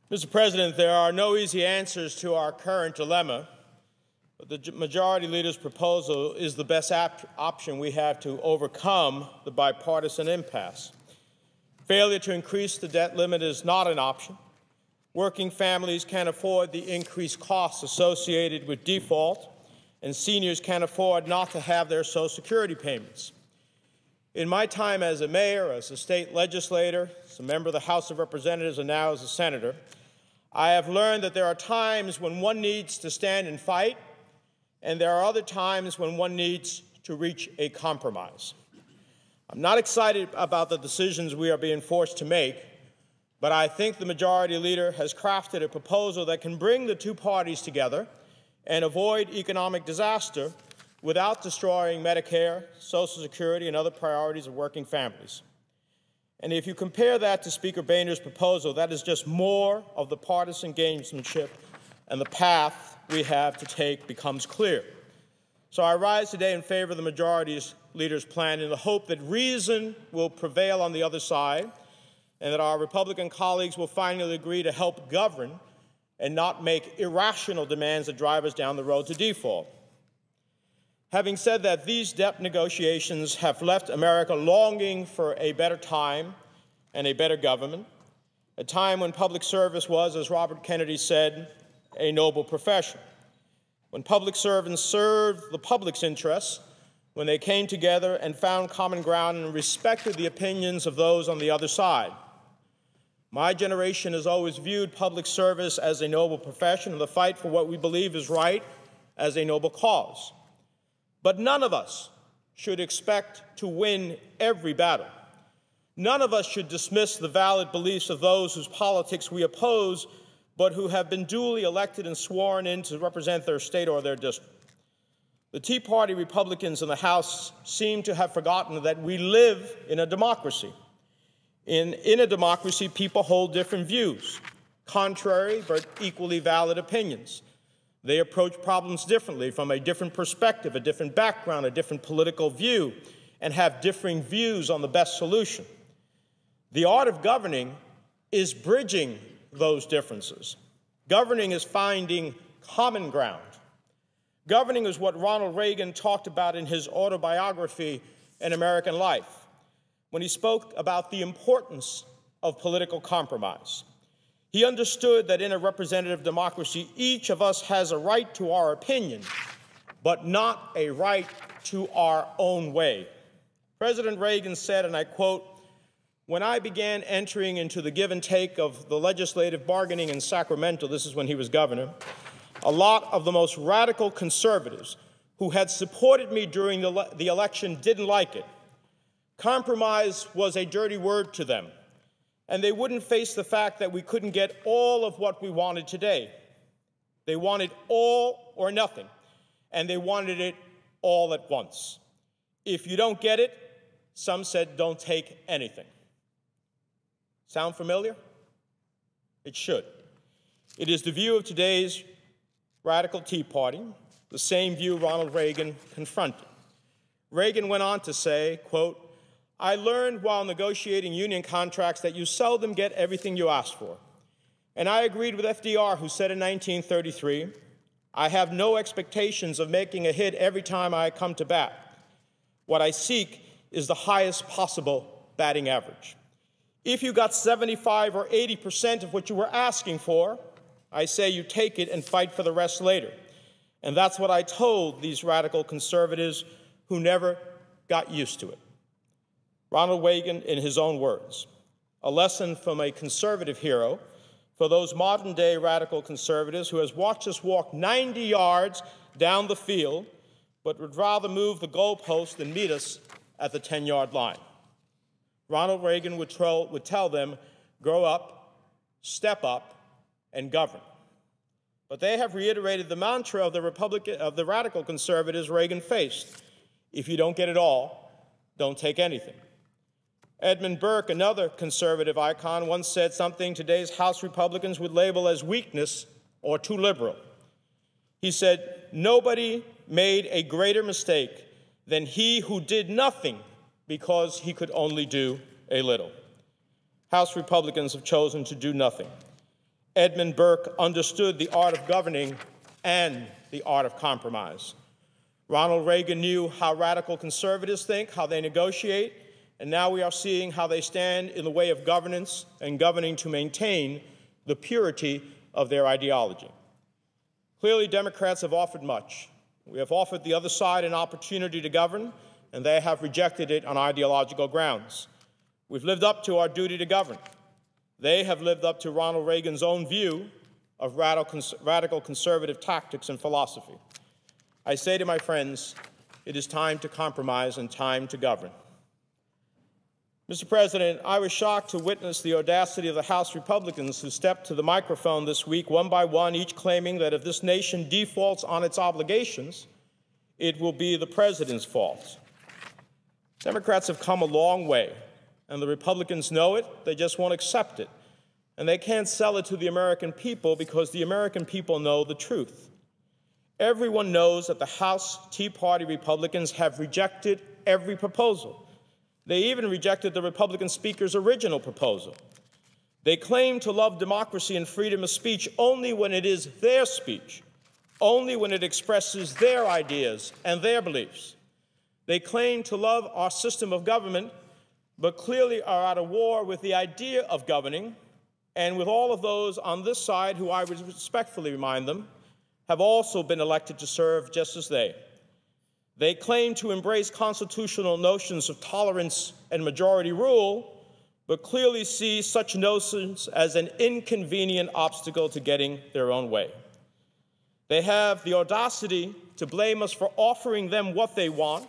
Mr. President, there are no easy answers to our current dilemma, but the Majority Leader's proposal is the best option we have to overcome the bipartisan impasse. Failure to increase the debt limit is not an option. Working families can't afford the increased costs associated with default, and seniors can't afford not to have their Social Security payments. In my time as a mayor, as a state legislator, as a member of the House of Representatives, and now as a senator, I have learned that there are times when one needs to stand and fight, and there are other times when one needs to reach a compromise. I'm not excited about the decisions we are being forced to make, but I think the Majority Leader has crafted a proposal that can bring the two parties together and avoid economic disaster without destroying Medicare, Social Security, and other priorities of working families. And if you compare that to Speaker Boehner's proposal, that is just more of the partisan gamesmanship, and the path we have to take becomes clear. So I rise today in favor of the Majority Leader's plan in the hope that reason will prevail on the other side and that our Republican colleagues will finally agree to help govern and not make irrational demands that drive us down the road to default. Having said that, these debt negotiations have left America longing for a better time and a better government, a time when public service was, as Robert Kennedy said, a noble profession, when public servants served the public's interests, when they came together and found common ground and respected the opinions of those on the other side. My generation has always viewed public service as a noble profession and the fight for what we believe is right as a noble cause. But none of us should expect to win every battle. None of us should dismiss the valid beliefs of those whose politics we oppose, but who have been duly elected and sworn in to represent their state or their district. The Tea Party Republicans in the House seem to have forgotten that we live in a democracy. In a democracy, people hold different views, contrary but equally valid opinions. They approach problems differently from a different perspective, a different background, a different political view, and have differing views on the best solution. The art of governing is bridging those differences. Governing is finding common ground. Governing is what Ronald Reagan talked about in his autobiography, An American Life, when he spoke about the importance of political compromise. He understood that in a representative democracy, each of us has a right to our opinion, but not a right to our own way. President Reagan said, and I quote, "When I began entering into the give and take of the legislative bargaining in Sacramento," this is when he was governor, "a lot of the most radical conservatives who had supported me during the election didn't like it. Compromise was a dirty word to them, and they wouldn't face the fact that we couldn't get all of what we wanted today. They wanted all or nothing, and they wanted it all at once. If you don't get it," some said, "don't take anything." Sound familiar? It should. It is the view of today's radical Tea Party, the same view Ronald Reagan confronted. Reagan went on to say, quote, "I learned while negotiating union contracts that you seldom get everything you ask for. And I agreed with FDR, who said in 1933, 'I have no expectations of making a hit every time I come to bat. What I seek is the highest possible batting average. If you got 75 or 80% of what you were asking for, I say you take it and fight for the rest later.' And that's what I told these radical conservatives who never got used to it." Ronald Reagan, in his own words, a lesson from a conservative hero for those modern-day radical conservatives who has watched us walk 90 yards down the field, but would rather move the goalpost than meet us at the 10-yard line. Ronald Reagan would tell them, grow up, step up, and govern. But they have reiterated the mantra of the radical conservatives Reagan faced: if you don't get it all, don't take anything. Edmund Burke, another conservative icon, once said something today's House Republicans would label as weakness or too liberal. He said, "Nobody made a greater mistake than he who did nothing because he could only do a little." House Republicans have chosen to do nothing. Edmund Burke understood the art of governing and the art of compromise. Ronald Reagan knew how radical conservatives think, how they negotiate, and now we are seeing how they stand in the way of governance and governing to maintain the purity of their ideology. Clearly, Democrats have offered much. We have offered the other side an opportunity to govern, and they have rejected it on ideological grounds. We've lived up to our duty to govern. They have lived up to Ronald Reagan's own view of radical conservative tactics and philosophy. I say to my friends, it is time to compromise and time to govern. Mr. President, I was shocked to witness the audacity of the House Republicans who stepped to the microphone this week, one by one, each claiming that if this nation defaults on its obligations, it will be the president's fault. Democrats have come a long way, and the Republicans know it. They just won't accept it. And they can't sell it to the American people because the American people know the truth. Everyone knows that the House Tea Party Republicans have rejected every proposal. They even rejected the Republican Speaker's original proposal. They claim to love democracy and freedom of speech only when it is their speech, only when it expresses their ideas and their beliefs. They claim to love our system of government, but clearly are at a war with the idea of governing and with all of those on this side who I would respectfully remind them have also been elected to serve just as they. They claim to embrace constitutional notions of tolerance and majority rule, but clearly see such notions as an inconvenient obstacle to getting their own way. They have the audacity to blame us for offering them what they want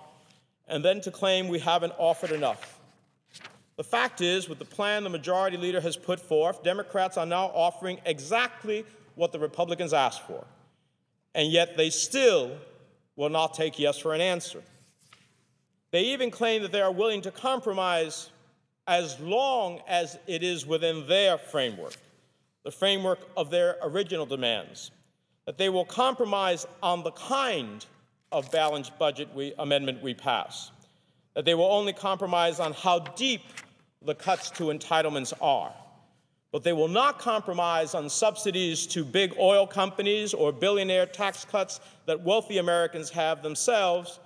and then to claim we haven't offered enough. The fact is, with the plan the majority leader has put forth, Democrats are now offering exactly what the Republicans asked for, and yet they still will not take yes for an answer. They even claim that they are willing to compromise as long as it is within their framework, the framework of their original demands, that they will compromise on the kind of balanced budget amendment we pass, that they will only compromise on how deep the cuts to entitlements are, but they will not compromise on subsidies to big oil companies or billionaire tax cuts that wealthy Americans have themselves,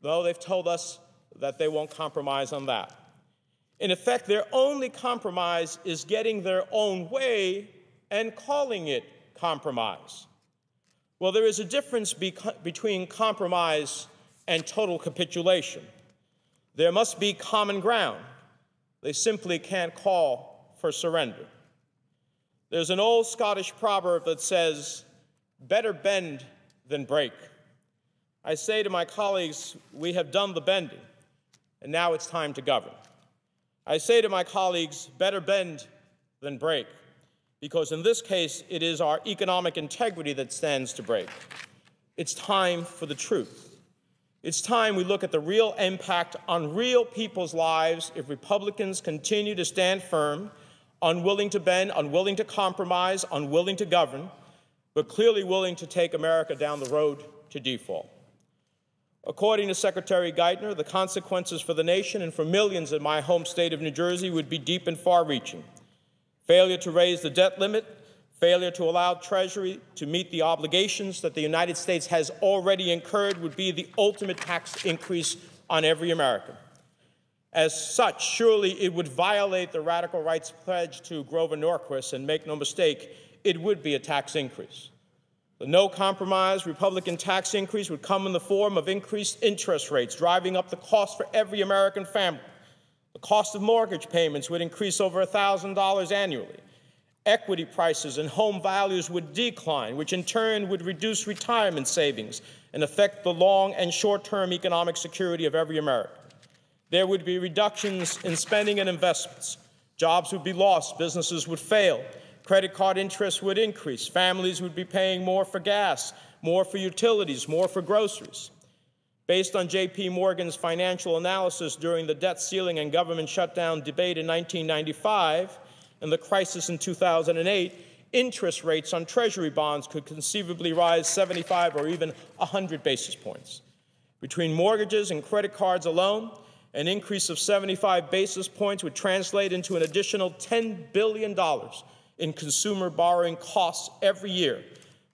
though they've told us that they won't compromise on that. In effect, their only compromise is getting their own way and calling it compromise. Well, there is a difference between compromise and total capitulation. There must be common ground. They simply can't call for surrender. There's an old Scottish proverb that says, better bend than break. I say to my colleagues, we have done the bending, and now it's time to govern. I say to my colleagues, better bend than break, because in this case, it is our economic integrity that stands to break. It's time for the truth. It's time we look at the real impact on real people's lives if Republicans continue to stand firm, unwilling to bend, unwilling to compromise, unwilling to govern, but clearly willing to take America down the road to default. According to Secretary Geithner, the consequences for the nation and for millions in my home state of New Jersey would be deep and far-reaching. Failure to raise the debt limit, failure to allow Treasury to meet the obligations that the United States has already incurred would be the ultimate tax increase on every American. As such, surely it would violate the radical rights pledge to Grover Norquist, and make no mistake, it would be a tax increase. The no-compromise Republican tax increase would come in the form of increased interest rates, driving up the cost for every American family. The cost of mortgage payments would increase over $1,000 annually. Equity prices and home values would decline, which in turn would reduce retirement savings and affect the long and short-term economic security of every American. There would be reductions in spending and investments. Jobs would be lost, businesses would fail, credit card interest would increase, families would be paying more for gas, more for utilities, more for groceries. Based on J.P. Morgan's financial analysis during the debt ceiling and government shutdown debate in 1995 and the crisis in 2008, interest rates on Treasury bonds could conceivably rise 75 or even 100 basis points. Between mortgages and credit cards alone, an increase of 75 basis points would translate into an additional $10 billion in consumer borrowing costs every year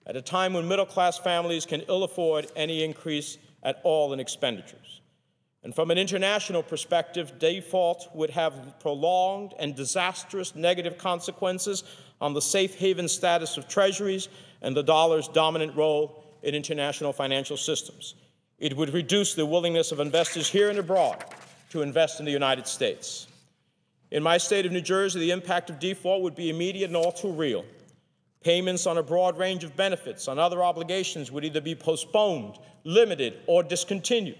at a time when middle-class families can ill afford any increase at all in expenditures. And from an international perspective, default would have prolonged and disastrous negative consequences on the safe haven status of treasuries and the dollar's dominant role in international financial systems. It would reduce the willingness of investors here and abroad to invest in the United States. In my state of New Jersey, the impact of default would be immediate and all too real. Payments on a broad range of benefits on other obligations would either be postponed, limited, or discontinued.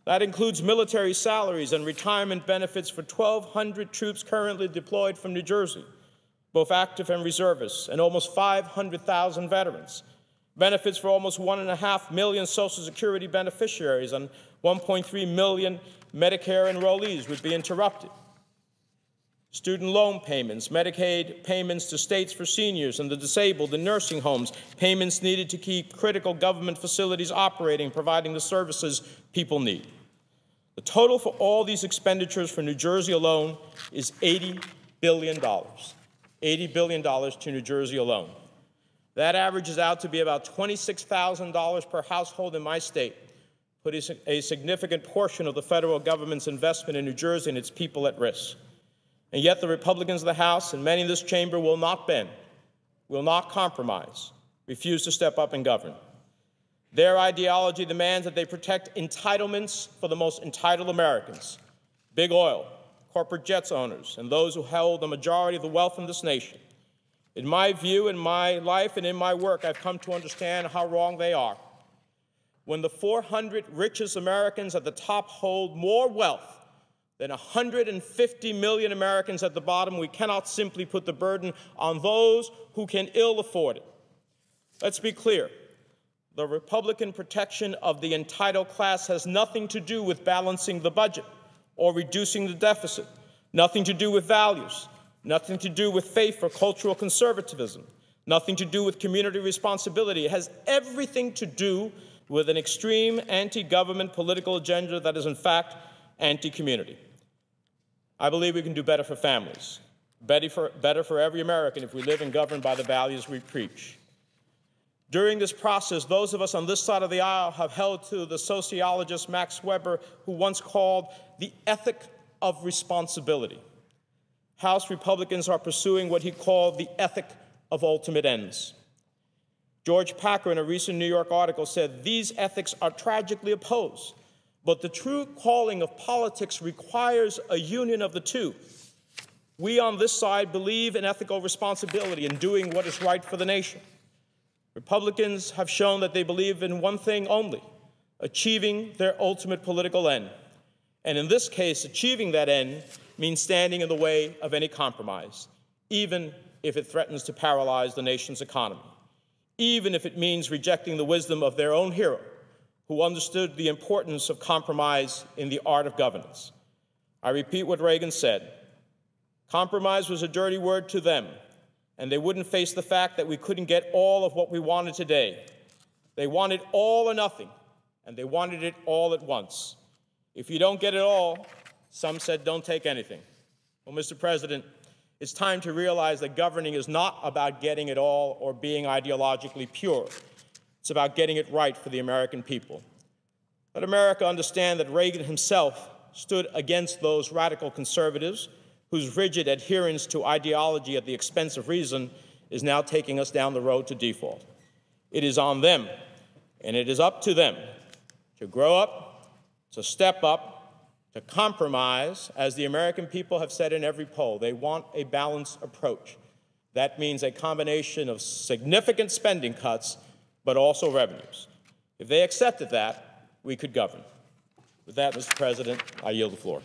That includes military salaries and retirement benefits for 1,200 troops currently deployed from New Jersey, both active and reservists, and almost 500,000 veterans. Benefits for almost 1.5 million Social Security beneficiaries and 1.3 million Medicare enrollees would be interrupted. Student loan payments, Medicaid payments to states for seniors and the disabled in nursing homes, payments needed to keep critical government facilities operating, providing the services people need. The total for all these expenditures for New Jersey alone is $80 billion. $80 billion to New Jersey alone. That averages out to be about $26,000 per household in my state, putting a significant portion of the federal government's investment in New Jersey and its people at risk. And yet the Republicans of the House and many in this chamber will not bend, will not compromise, refuse to step up and govern. Their ideology demands that they protect entitlements for the most entitled Americans, big oil, corporate jets owners, and those who hold the majority of the wealth in this nation. In my view, in my life, and in my work, I've come to understand how wrong they are. When the 400 richest Americans at the top hold more wealth than 150 million Americans at the bottom, we cannot simply put the burden on those who can ill afford it. Let's be clear. The Republican protection of the entitled class has nothing to do with balancing the budget or reducing the deficit, nothing to do with values, nothing to do with faith or cultural conservatism, nothing to do with community responsibility. It has everything to do with an extreme anti-government political agenda that is, in fact, anti-community. I believe we can do better for families, better for every American if we live and govern by the values we preach. During this process, those of us on this side of the aisle have held to the sociologist Max Weber, who once called the ethic of responsibility. House Republicans are pursuing what he called the ethic of ultimate ends. George Packer, in a recent New York article, said, "These ethics are tragically opposed, but the true calling of politics requires a union of the two. We on this side believe in ethical responsibility and doing what is right for the nation. Republicans have shown that they believe in one thing only, achieving their ultimate political end. And in this case, achieving that end means standing in the way of any compromise, even if it threatens to paralyze the nation's economy, even if it means rejecting the wisdom of their own hero, who understood the importance of compromise in the art of governance. I repeat what Reagan said. Compromise was a dirty word to them, and they wouldn't face the fact that we couldn't get all of what we wanted today. They wanted all or nothing, and they wanted it all at once. If you don't get it all, some said don't take anything. Well, Mr. President, it's time to realize that governing is not about getting it all or being ideologically pure. It's about getting it right for the American people. Let America understand that Reagan himself stood against those radical conservatives whose rigid adherence to ideology at the expense of reason is now taking us down the road to default. It is on them, and it is up to them to grow up, to step up, to compromise, as the American people have said in every poll. They want a balanced approach. That means a combination of significant spending cuts, but also revenues. If they accepted that, we could govern. With that, Mr. President, I yield the floor.